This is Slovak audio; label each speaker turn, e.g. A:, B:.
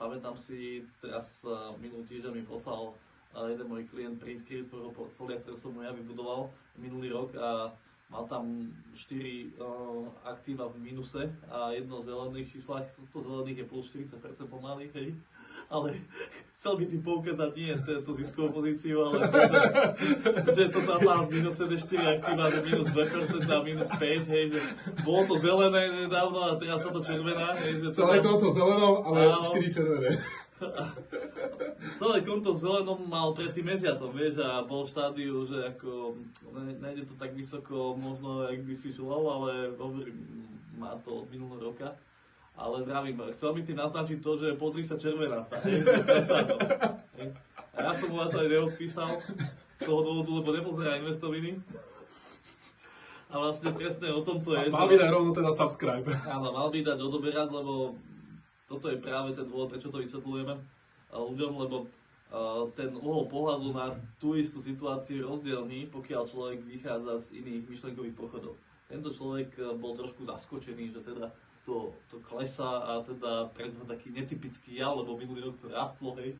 A: pamätám si, teraz minulý týždeň mi poslal jeden môj klient print screen svojho portfólia, ktoré som mu ja vybudoval minulý rok a mal tam 4 aktíva v mínuse a jedno v zelených číslach, to zelených je plus 40% pomaly, hej. Ale chcel by tým poukázať nie tú ziskovú pozíciu, ale že to tam má v mínuse 4 aktíva, že minus 2% a minus 5, hej, že bolo to zelené nedávno a teraz sa to červená, hej, že
B: celé konto zelenou, ale 4 červené.
A: Celé konto v zelenom mal pred tým mesiacom, vieš, a bol v štádiu, že ako nejde to tak vysoko, možno, jak by si želal, ale hovorím, má to od minulého roka. Ale vravím, chcel mi tým naznačiť to, že pozri sa, červená sa, hej, a ja som mu na to aj neodpísal z toho dôvodu, lebo nepozerá investoviny. A vlastne presne o tom to je.
B: Mal by dať rovno teda subscribe.
A: Áno, mal by dať odoberať, lebo toto je práve ten dôvod, prečo to vysvetľujeme ľuďom, lebo ten uhol pohľadu na tú istú situáciu je rozdielný, pokiaľ človek vychádza z iných myšlenkových pochodov. Tento človek bol trošku zaskočený, že teda to klesá a teda pre ňoho taký netypický jav, lebo minulý rok to rastlo, hej.